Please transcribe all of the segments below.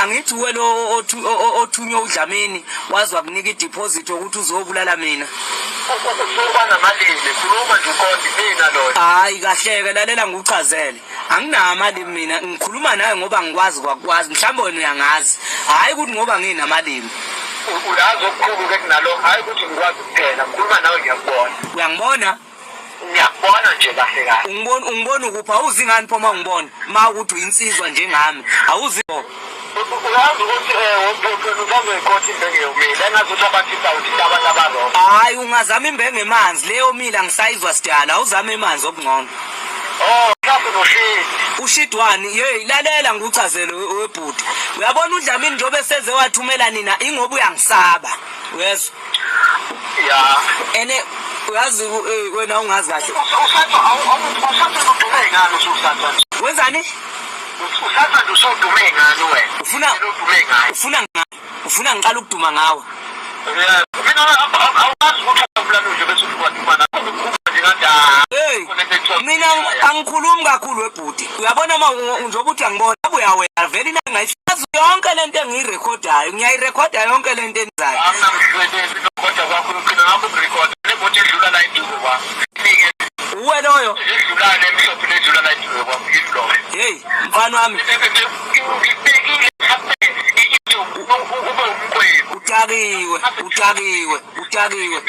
angithi wena othunywa uDlamini wazwa kunika ideposit ukuthi uzobulala mina. Usuba namalimi khuluma nje uqondi mina lo. Hayi kahleke lalela ngikuchazele. Anginayo imali mina ngikhuluma nawe ngoba ngikwazi kwakwazi mhlawumbe wena uyangazi. Hayi ukuthi ngoba nginamalimi. Uyazi okukhulu ke kunalokho hayi ukuthi ngikwazi kuphela ngikhuluma nawe ngiyakubona. Uyangibona? Ngiyakubona nje kahle kahle. Ungibona ukuphi awuzi ngani phoma ngibona ma ukuthi uyinsizwa njengami awuzi uyazi ukuthi wonke uzabe ekhotha imbenge yomile engazuthi abathisa uthi abantu abazo. Hayi ungazama imbenge emanzi leyo mila ngisayizwa sidala awuzama emanzi obungcono. Oh mhlawumbe noshidi. Ushidwani hey lalela ngikuchazele webhuti uyabona uDlamini njobe seze wathumela nina ingoba uyangisaba uyezwa ya ene uyazi wena ungazi kahle usatha udume ngani usatha wenzani usatha udume ngani wena ufuna ngiqala ukuduma ngawe mina awazi ukuthi uplano nje bese uwaduma na hey mina angikhulumi kakhulu webhuti uyabona ma njoba uthi angibona abuya wena vele ngayifikazi yonke lento engiyirekhodayo ngiyayirekhoda yonke lento enzayo anginamhlebezi kodwa kwakho uqina ngakho urecord lebothi edlula la induku kwakho uwe loyo edlula nemhlophe edlula la induku kwakho yilo hey mfana wami utakiwe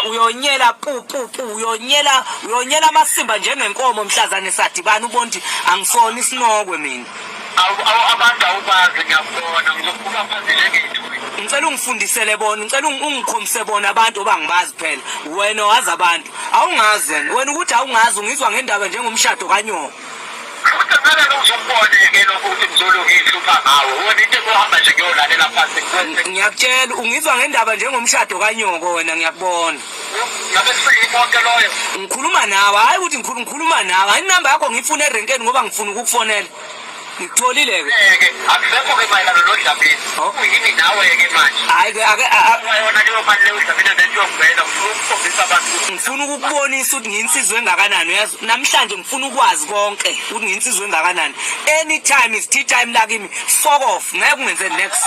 uyonyela pu uyonyela amasimba njengenkomo mhlazane sadibana ubonti angisona isinokwe mina abantu awubazi ngiyabona ngizokubuka phansi njengethuli ngicela ungifundisele bona ngicela ungikhombise bona abantu obangibazi phela wena wazi abantu awungazi wena ukuthi awungazi ungizwa ngendaba njengomshado kaNyoko Ngeke uzubone ke lokho ukuthi ngizolo ngihlupha ngawe wena into ekuhamba nje ngiyolalela phansi ngiyakutshela ungizwa ngendaba njengomshado kaNyoko wena ngiyakubona ngabe siyimonke loyo ngikhuluma nawe hayi ukuthi ngikhuluma nawe hayi inamba yakho ngifuna erenkeni ngoba ngifuna ukukufonela ngikutholile ke akusekho ke mayelana noDlamini uyini nawe ke manje hayi ke wona leyo mali leyo uDlamini nentongibela ufuna ukukhombisa abantu ngifuna ukukubonisa ukuthi ngiyinsizwe engakanani uyazi namhlanje ngifuna ukwazi konke ukuthi ngiyinsizwe engakanani anytime is tea time lakimi fuck off ngeke ungenze next